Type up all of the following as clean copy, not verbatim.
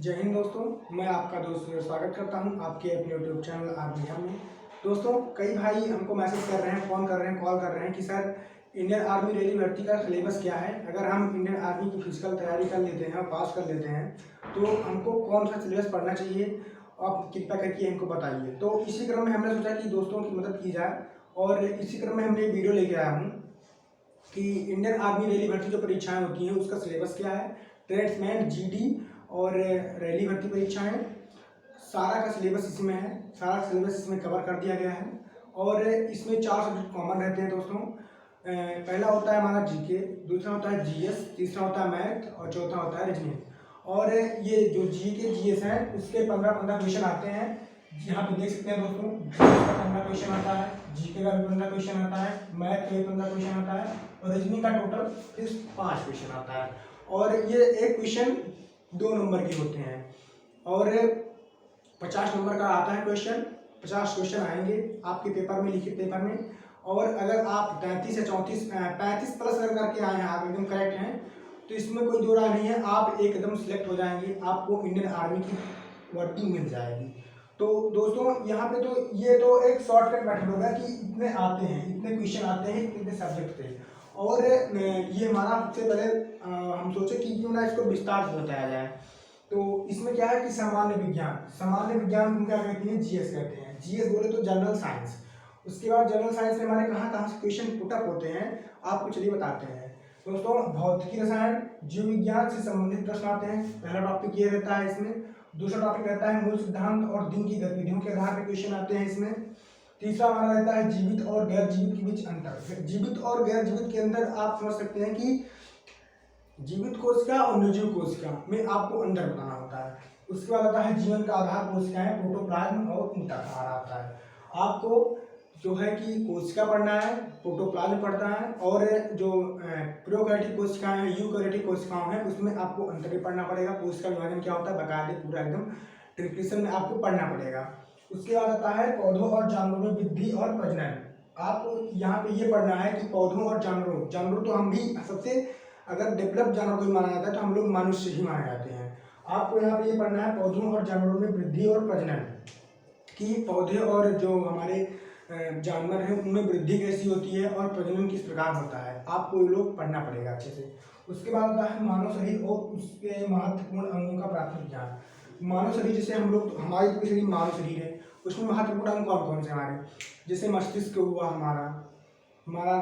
जय हिंद दोस्तों। मैं आपका दोस्त स्वागत करता हूं आपके अपने यूट्यूब चैनल आर्मी हम में। दोस्तों, कई भाई हमको मैसेज कर रहे हैं, फ़ोन कर रहे हैं, कॉल कर रहे हैं कि सर इंडियन आर्मी रेली भर्ती का सिलेबस क्या है। अगर हम इंडियन आर्मी की फिजिकल तैयारी कर लेते हैं और पास कर लेते हैं तो हमको कौन सा सिलेबस पढ़ना चाहिए, आप कृपया करके हमको बताइए। तो इसी क्रम में हमने सोचा कि दोस्तों की मदद की जाए और इसी क्रम में हमने वीडियो लेके आया हूँ कि इंडियन आर्मी रेली भर्ती जो परीक्षाएं होती हैं उसका सिलेबस क्या है, ट्रेड्समैन, जीडी और रैली भर्ती परीक्षाएं, सारा का सिलेबस इसमें है। सारा सिलेबस इसमें कवर कर दिया गया है और इसमें 4 सब्जेक्ट कॉमन रहते हैं दोस्तों। पहला होता है हमारा जीके, दूसरा होता है जीएस, तीसरा होता है मैथ और चौथा होता है रीजनिंग। और ये जो जीके जीएस हैं उसके 15-15 क्वेश्चन आते हैं। यहाँ पे देख सकते हैं दोस्तों, जीएस का 15 क्वेश्चन आता है, जीके का भी 15 क्वेश्चन आता है, मैथ का भी 15 क्वेश्चन आता है और रीजनिंग का टोटल फिर 5 क्वेश्चन आता है। और ये एक क्वेश्चन 2 नंबर के होते हैं और 50 नंबर का आता है क्वेश्चन। 50 क्वेश्चन आएंगे आपके पेपर में, लिखित पेपर में। और अगर आप 33 या 35 प्लस अगर करके आए हैं, आप एकदम करेक्ट हैं, तो इसमें कोई दो राय नहीं है, आप एकदम सिलेक्ट हो जाएंगे, आपको इंडियन आर्मी की वर्दी मिल जाएगी। तो दोस्तों यहाँ पे तो ये तो एक शॉर्टकट मेथड होगा कि इतने आते हैं, इतने क्वेश्चन आते हैं, इतने सब्जेक्ट थे। और ये हमारा सबसे पहले हम सोचे कि क्यों ना इसको विस्तार से बताया जाए। तो इसमें क्या है कि सामान्य विज्ञान हम क्या कहते हैं, जीएस कहते हैं। जीएस बोले तो जनरल साइंस। उसके बाद जनरल साइंस में हमारे कहाँ कहाँ से क्वेश्चन पुटअप होते हैं आपको चलिए बताते हैं दोस्तों। भौतिकी रसायन, जीव विज्ञान से संबंधित प्रश्न आते हैं। पहला टॉपिक ये रहता है इसमें। दूसरा टॉपिक रहता है मूल सिद्धांत और दिन की गतिविधियों के आधार पर क्वेश्चन आते हैं इसमें। तीसरा हमारा रहता है जीवित और गैर जीवित के बीच अंतर। जीवित और गैर जीवित के अंदर आप समझ सकते हैं कि जीवित कोशिका और निर्जीव कोशिका में आपको अंतर बताना होता है। उसके बाद आता है जीवन का आधार कोशिकाएं, प्रोटोप्लाज्म और ऊतक आता है। आपको जो है कि कोशिका पढ़ना है, प्रोटोप्लाज्म पढ़ना है और जो प्रोकैरियोटिक कोशिकाएं हैं, यूकैरियोटिक कोशिकाएं हैं, उसमें आपको अंतर भी पढ़ना पड़ेगा। कोशिका विभाजन क्या होता है बकायदे पूरा एकदम डिस्क्रिप्शन में आपको पढ़ना पड़ेगा। उसके बाद आता है पौधों और जानवरों में वृद्धि और प्रजनन। आपको यहाँ पे ये पढ़ना है कि पौधों और जानवरों तो हम भी सबसे अगर डेवलप जानवर कोई माना जाता है तो हम लोग मनुष्य ही माने जाते हैं। आपको यहाँ पे ये पढ़ना है पौधों और जानवरों में वृद्धि और प्रजनन, कि पौधे और जो हमारे जानवर हैं उनमें वृद्धि कैसी होती है और प्रजनन किस प्रकार होता है, आपको ये लोग पढ़ना पड़ेगा अच्छे से। उसके बाद आता है मानव शरीर और उसके महत्वपूर्ण अंगों का प्राथमिक ज्ञान। मानव शरीर जैसे हम लोग, हमारी पूरी शरीर मानव शरीर है, उसमें महत्वपूर्ण अंग कौन कौन से हमारे, जैसे मस्तिष्क हुआ, हमारा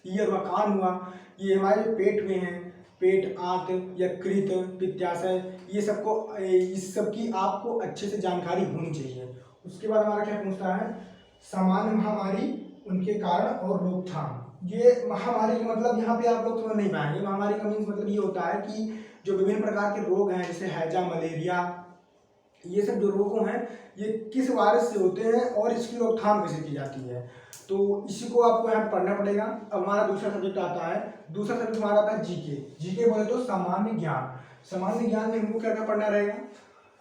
ईयर हुआ, कान हुआ, ये हमारे पेट में हैं, पेट, आंत, यकृत, पित्ताशय, ये सबको, इस सब की आपको अच्छे से जानकारी होनी चाहिए। उसके बाद हमारा क्या पूछता है, सामान्य महामारी, उनके कारण और रोकथाम। ये महामारी का मतलब यहाँ पे आप लोग समझ नहीं पाएंगे। महामारी का मीन्स मतलब ये होता है कि जो विभिन्न प्रकार के रोग हैं जैसे हैजा, मलेरिया, ये सब जो रोग हैं ये किस वायरस से होते हैं और इसकी रोकथाम कैसे की जाती है, तो इसी को आपको यहाँ पढ़ना पड़ेगा। अब हमारा दूसरा सब्जेक्ट आता है, दूसरा सब्जेक्ट हमारा आता है जीके। जीके बोले तो सामान्य ज्ञान। सामान्य ज्ञान में हमको क्या क्या पढ़ना रहेगा,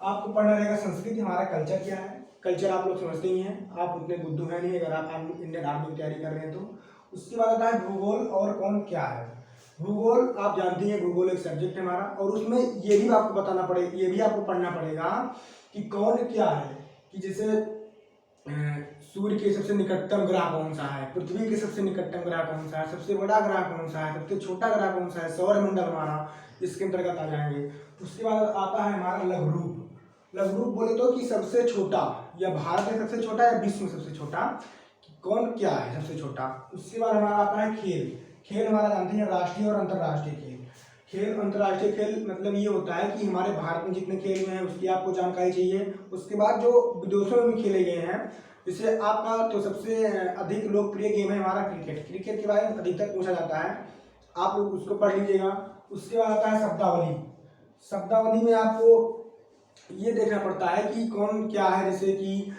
आपको पढ़ना रहेगा संस्कृति, हमारा कल्चर क्या है। कल्चर आप लोग समझते ही हैं, आप उतने बुद्धू हैं नहीं अगर आप इंडियन आर्मी की तैयारी कर रहे हैं तो। उसके बाद आता है भूगोल और कौन क्या है। भूगोल आप जानते हैं, भूगोल एक सब्जेक्ट है हमारा और उसमें ये भी आपको बताना पड़ेगा, ये भी आपको पढ़ना पड़ेगा कि कौन क्या है। कि जैसे सूर्य के सबसे निकटतम ग्रह कौन सा है, पृथ्वी के सबसे निकटतम ग्रह कौन सा है, सबसे बड़ा ग्रह कौन सा है, सबसे छोटा ग्रह कौन सा है, सौर मंडल हमारा इसके अंतर्गत आ जाएंगे। उसके बाद आता है हमारा लघु रूप। लघु रूप बोले तो कि सबसे छोटा, या भारत में सबसे छोटा या विश्व में सबसे छोटा, कौन क्या है सबसे छोटा। उसके बाद हमारा आता है खेल। खेल हमारा जानते हैं राष्ट्रीय और अंतर्राष्ट्रीय खेल। खेल, अंतर्राष्ट्रीय खेल मतलब ये होता है कि हमारे भारत में जितने खेल हुए हैं उसकी आपको जानकारी चाहिए। उसके बाद जो विदेशों में भी खेले गए हैं, जैसे आपका तो सबसे अधिक लोकप्रिय गेम है हमारा क्रिकेट। क्रिकेट के बारे में अधिकतर पूछा जाता है, आप लोग उसको पढ़ लीजिएगा। उसके बाद आता है शब्दावली। शब्दावली में आपको ये देखना पड़ता है कि कौन क्या है, जैसे कि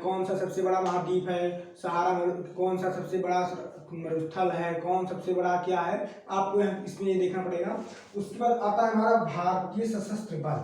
कौन सा सबसे बड़ा महाद्वीप है, सहारा, कौन सा सबसे बड़ा मरुस्थल है, कौन सबसे बड़ा क्या है, आपको इसमें ये देखना पड़ेगा। उसके बाद आता है हमारा भारतीय सशस्त्र बल।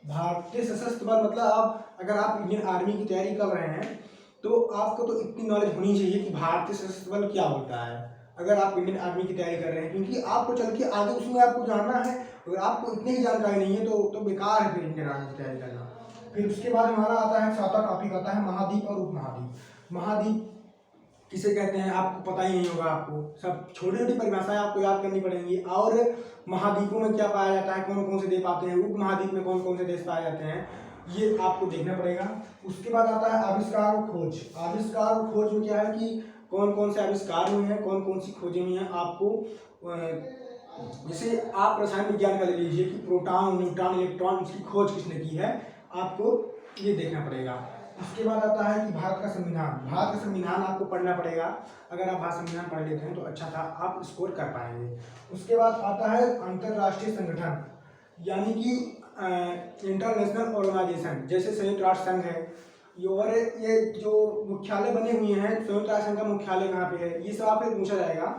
भारतीय सशस्त्र बल मतलब आप अगर आप इंडियन आर्मी की तैयारी कर रहे हैं तो आपको तो इतनी नॉलेज होनी चाहिए कि भारतीय सशस्त्र बल क्या होता है। अगर आप इंडियन आर्मी की तैयारी कर रहे हैं, क्योंकि आपको चल के आगे उसमें आपको जानना है। अगर आपको इतनी ही जानकारी नहीं है तो बेकार है फिर इंडियन आर्मी की तैयारी करना। फिर उसके बाद हमारा आता है चौथा टॉपिक आता है महाद्वीप और उपमहाद्वीप। महाद्वीप किसे कहते हैं आपको पता ही नहीं होगा, आपको सब छोटी छोटी परिभाषाएं आपको याद करनी पड़ेंगी। और महाद्वीपों में क्या पाया जाता है, कौन कौन से देश आते हैं, उपमहाद्वीप में कौन कौन से देश पाए जाते हैं, ये आपको देखना पड़ेगा। उसके बाद आता है आविष्कार और खोज। आविष्कार और खोज में क्या है कि कौन कौन से आविष्कार हुए हैं, कौन कौन सी खोजें हुई हैं। आपको जैसे आप रसायन विज्ञान का ले लीजिए कि प्रोटॉन, न्यूट्रॉन, इलेक्ट्रॉन, इसकी खोज किसने की है, आपको ये देखना पड़ेगा। उसके बाद आता है कि भारत का संविधान। भारत का संविधान आपको पढ़ना पड़ेगा। अगर आप भारत संविधान पढ़ लेते हैं तो अच्छा था, आप स्कोर कर पाएंगे। उसके बाद आता है अंतर्राष्ट्रीय संगठन, यानी कि इंटरनेशनल ऑर्गेनाइजेशन, जैसे संयुक्त राष्ट्र संघ है। और ये जो मुख्यालय बने हुए हैं, संयुक्त राष्ट्र संघ का मुख्यालय कहाँ पे है, ये सब आपसे पूछा जाएगा।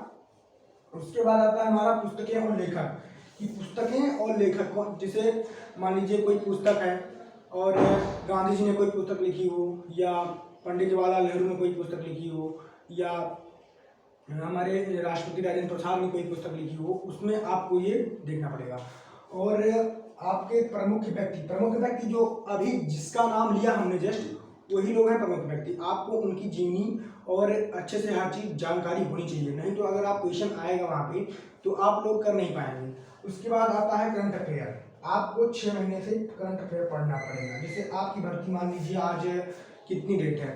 उसके बाद आता है हमारा पुस्तकें और लेखक, कि पुस्तकें और लेखक, जैसे मान लीजिए कोई पुस्तक है और गांधी जी ने कोई पुस्तक लिखी हो, या पंडित जवाहरलाल नेहरू ने कोई पुस्तक लिखी हो, या हमारे राष्ट्रपति राजेंद्र प्रसाद ने कोई पुस्तक लिखी हो, उसमें आपको ये देखना पड़ेगा। और आपके प्रमुख व्यक्ति जो अभी जिसका नाम लिया हमने जस्ट, वही लोग हैं प्रमुख व्यक्ति। आपको उनकी जीवनी और अच्छे से हर चीज़ जानकारी होनी चाहिए, नहीं तो अगर आप क्वेश्चन आएगा वहाँ पे तो आप लोग कर नहीं पाएंगे। उसके बाद आता है करंट अफेयर। आपको 6 महीने से करंट अफेयर पढ़ना पड़ेगा। जैसे आपकी भर्ती मान लीजिए आज कितनी डेट है,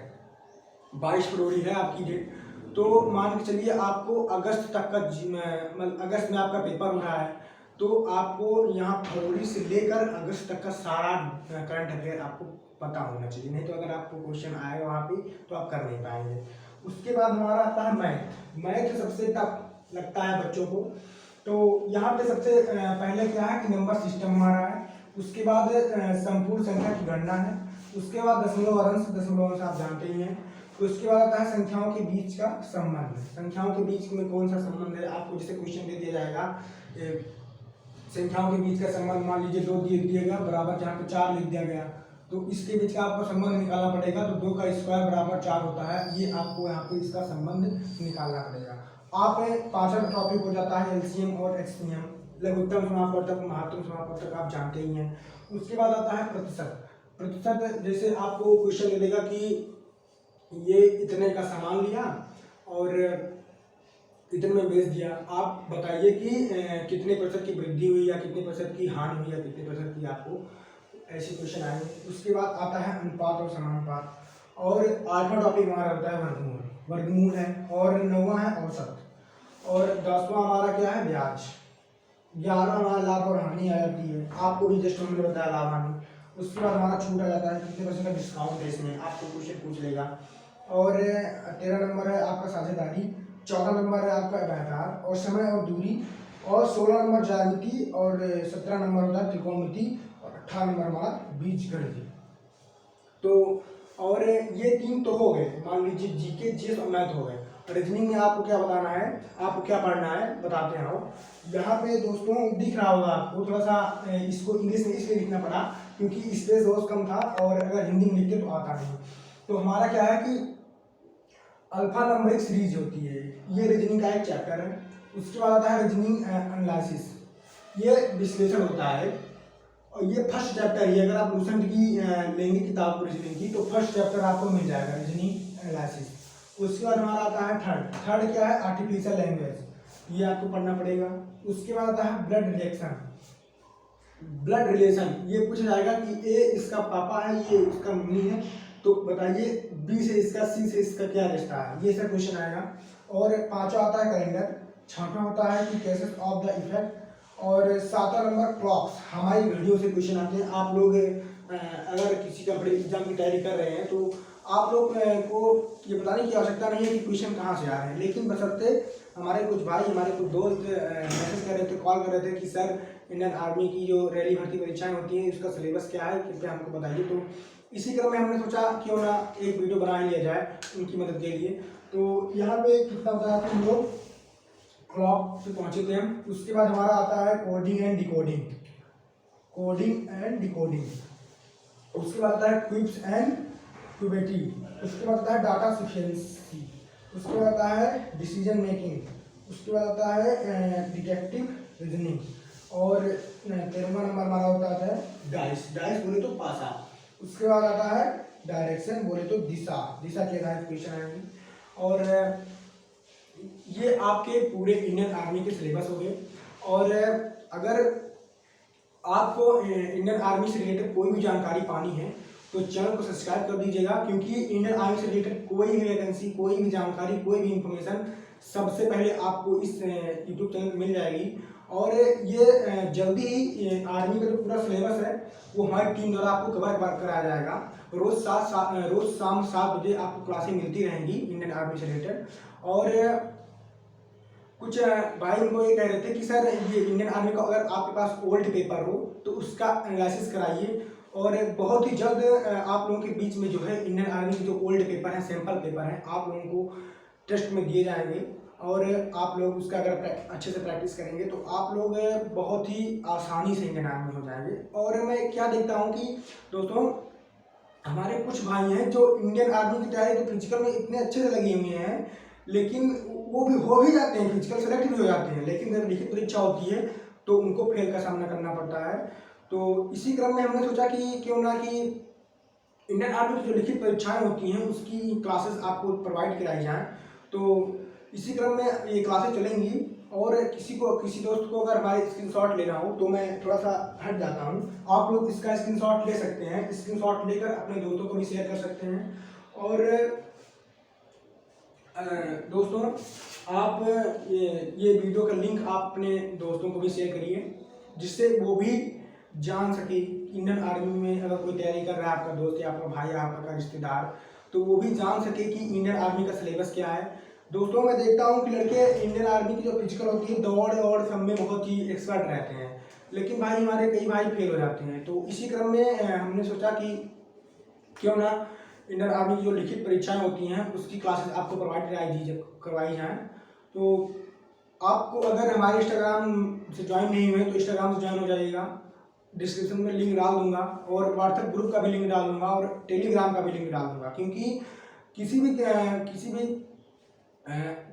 22 फरवरी है आपकी डेट, तो मान के चलिए आपको अगस्त तक का मतलब अगस्त में आपका पेपर हो रहा है, तो आपको यहाँ फरवरी से लेकर अगस्त तक का सारा करंट अफेयर आपको पता होना चाहिए, नहीं तो अगर आपको क्वेश्चन आएगा वहाँ पे तो आप कर नहीं पाएंगे। उसके बाद हमारा आता है मैथ। मैथ सबसे टफ लगता है बच्चों को, तो यहाँ पे सबसे पहले क्या है कि नंबर सिस्टम हमारा है। उसके बाद संपूर्ण संख्या की गणना है। उसके बाद दशमलव अंश आप जानते ही हैं। उसके बाद आता है संख्याओं के बीच का संबंध। संख्याओं के बीच में कौन सा संबंध है, आपको जैसे क्वेश्चन दे दिया जाएगा संख्याओं के बीच का संबंध, मान लीजिए 2 दिएगा बराबर जहाँ पे 4 लिख दिया गया, तो इसके बीच का आपको संबंध निकालना पड़ेगा। तो 2 का स्क्वायर बराबर 4 होता है, ये आपको यहाँ पे इसका संबंध निकालना पड़ेगा। आप 5वां टॉपिक हो जाता है एलसीएम और एचसीएम, लघुत्तम समापवर्तक, महत्तम समापवर्तक, आप जानते ही हैं। उसके बाद आता है प्रतिशत। जैसे आपको क्वेश्चन दे देगा कि ये इतने का सामान लिया और इतने में बेच दिया, आप बताइए कि कितने प्रतिशत की वृद्धि हुई या कितने प्रतिशत की हानि हुई या कितने प्रतिशत की, आपको ऐसे क्वेश्चन आएंगे। उसके बाद आता है अनुपात और समानुपात। और 8वां टॉपिक हमारा होता है वर्गमूल है। और 9वां है औसत। और 10वां हमारा क्या है, ब्याज। 11वां हमारा लाभ और हानि आ जाती है, आपको भी जस्ट हमने बताया लाभ हानि। उसके बाद हमारा छूट आ जाता है, कितने परसेंट का डिस्काउंट है इसमें, आपको क्वेश्चन पूछ लेगा। और 13 नंबर है आपका साझेदारी। 14 नंबर है आपका व्यापार और समय और दूरी। और 16 नंबर ज्यामिति। और 17 नंबर होता है त्रिकोणमिति। और 18 नंबर हमारा बीजगणित। तो और ये 3 तो हो गए, मान लीजिए जीके, जीएस और मैथ हो गए। रीजनिंग में आपको क्या बताना है, आपको क्या पढ़ना है बताते हैं। यहाँ पे दोस्तों दिख रहा होगा आपको, थोड़ा सा इसको इंग्लिश में इसलिए लिखना पड़ा क्योंकि स्पेस बहुत कम था, और अगर हिंदी में लिखते तो आता नहीं। तो हमारा क्या है कि अल्फा नंबरिक सीरीज होती है, ये रीजनिंग का एक चैप्टर है। उसके बाद आता है रीजनिंग एनालिसिस, ये विश्लेषण होता है। और ये फर्स्ट चैप्टर ही, अगर आप लूसेंट की लेंगे किताब रीजनिंग की तो फर्स्ट चैप्टर आपको मिल जाएगा रीजनिंग एनालिसिस। उसके बाद हमारा आता है थर्ड क्या है, आर्टिफिशियल लैंग्वेज, ये आपको पढ़ना पड़ेगा। उसके बाद आता है ब्लड रिलेशन, ये पूछा जाएगा कि ए इसका पापा है, ये इसका मम्मी है, तो बताइए बी से इसका, सी से इसका क्या रिश्ता है, ये सब क्वेश्चन आएगा। और 5वां आता है कैलेंडर। 6वां होता है कि केसेस ऑफ द इफेक्ट। और 7वां नंबर क्लॉक्स, हमारी घड़ियों से क्वेश्चन आते हैं। आप लोग अगर किसी का बड़े एग्जाम की तैयारी कर रहे हैं तो आप लोग को ये बताने की आवश्यकता नहीं है कि क्वेश्चन कहाँ से आ रहे हैं, लेकिन बशर्ते हमारे कुछ भाई, हमारे कुछ दोस्त मैसेज कर रहे थे, कॉल कर रहे थे कि सर इंडियन आर्मी की जो रैली भर्ती परीक्षाएं होती हैं उसका सिलेबस क्या है, कृपया हमको बताइए। तो इसी क्रम में हमने सोचा क्यों ना एक वीडियो बना लिया जाए उनकी मदद के लिए। तो यहाँ पे कितना बताया था हम लोग, क्लॉक से पहुँचे थे हम। उसके बाद हमारा आता है कोडिंग एंड डिकोडिंग। उसके बाद आता है क्विप्स एंड क्यूबिटी। उसके बाद आता है डाटा सिक्वेंसी। उसके बाद आता है डिसीजन मेकिंग। उसके बाद आता है डिटेक्टिव रीजनिंग, और 13वां नंबर हमारा होता है डाइस। डाइस बोले तो पासा। उसके बाद आता है डायरेक्शन, बोले तो दिशा। दिशा के आधारित क्वेश्चन आएंगे। और ये आपके पूरे इंडियन आर्मी के सिलेबस हो गए। और अगर आपको इंडियन आर्मी से रिलेटेड कोई भी जानकारी पानी है तो चैनल को सब्सक्राइब कर दीजिएगा, क्योंकि इंडियन आर्मी से रिलेटेड कोई भी वैकेंसी, कोई भी जानकारी, कोई भी इंफॉर्मेशन सबसे पहले आपको इस यूट्यूब चैनल पर मिल जाएगी। और ये जल्दी ही आर्मी का जो पूरा सिलेबस है वो हमारी टीम द्वारा आपको कवर कराया जाएगा। रोज शाम 7 बजे आपको क्लासें मिलती रहेंगी इंडियन आर्मी से रिलेटेड। और कुछ भाई उनको ये कह रहे थे कि सर ये इंडियन आर्मी का अगर आपके पास ओल्ड पेपर हो तो उसका एनालिसिस कराइए, और बहुत ही जल्द आप लोगों के बीच में जो है इंडियन आर्मी के जो ओल्ड पेपर हैं, सैंपल पेपर हैं, आप लोगों को टेस्ट में दिए जाएंगे। और आप लोग उसका अगर अच्छे से प्रैक्टिस करेंगे तो आप लोग बहुत ही आसानी से इंडियन आर्मी हो जाएंगे। और मैं क्या देखता हूँ कि दोस्तों हमारे कुछ भाई हैं जो इंडियन आर्मी की तैयारी तो फिजिकल में इतने अच्छे से लगे हुए हैं, लेकिन वो भी हो भी जाते हैं, फिजिकल सेलेक्ट भी हो जाते हैं, लेकिन जब लिखित परीक्षा होती है तो उनको फेल का सामना करना पड़ता है। तो इसी क्रम में हमने सोचा कि क्यों ना कि इंडियन आर्मी की जो लिखित परीक्षाएं होती हैं उसकी क्लासेस आपको प्रोवाइड कराई जाएं। तो इसी क्रम में ये क्लासेस चलेंगी। और किसी दोस्त को अगर हमारे स्क्रीनशॉट लेना हो तो मैं थोड़ा सा हट जाता हूँ, आप लोग इसका स्क्रीनशॉट ले सकते हैं। स्क्रीनशॉट लेकर अपने दोस्तों को भी शेयर कर सकते हैं। और दोस्तों आप ये वीडियो का लिंक आप अपने दोस्तों को भी शेयर करिए, जिससे वो भी जान सके इंडियन आर्मी में अगर कोई तैयारी कर रहा है, आपका दोस्त या आपका भाई या आपका रिश्तेदार, तो वो भी जान सके कि इंडियन आर्मी का सिलेबस क्या है। दोस्तों मैं देखता हूँ कि लड़के इंडियन आर्मी की जो फिजिकल होती है दौड़ और सब में बहुत ही एक्सपर्ट रहते हैं, लेकिन भाई हमारे कई भाई फेल हो जाते हैं। तो इसी क्रम में हमने सोचा कि क्यों ना इंडियन आर्मी की जो लिखित परीक्षाएं होती हैं उसकी क्लासेस आपको प्रोवाइड करवाई जाएँ। तो आपको अगर हमारे इंस्टाग्राम से ज्वाइन नहीं हुए तो इंस्टाग्राम से ज्वाइन हो जाइएगा, डिस्क्रिप्शन में लिंक डाल दूंगा, और व्हाट्सएप ग्रुप का भी लिंक डाल दूंगा, और टेलीग्राम का भी लिंक डाल दूंगा। क्योंकि किसी भी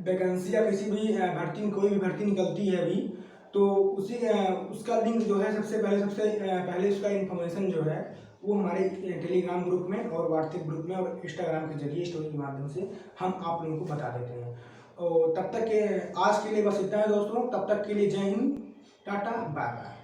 वैकेंसी या किसी भी भर्ती, कोई भी भर्ती निकलती है अभी, तो उसका लिंक जो है सबसे पहले उसका इन्फॉर्मेशन जो है वो हमारे टेलीग्राम ग्रुप में और व्हाट्सएप ग्रुप में और इंस्टाग्राम के जरिए स्टोरी के माध्यम से हम आप लोगों को बता देते हैं। और तब तक के आज के लिए बस इतना है दोस्तों। तब तक के लिए जय हिंद, टाटा, बाय बाय।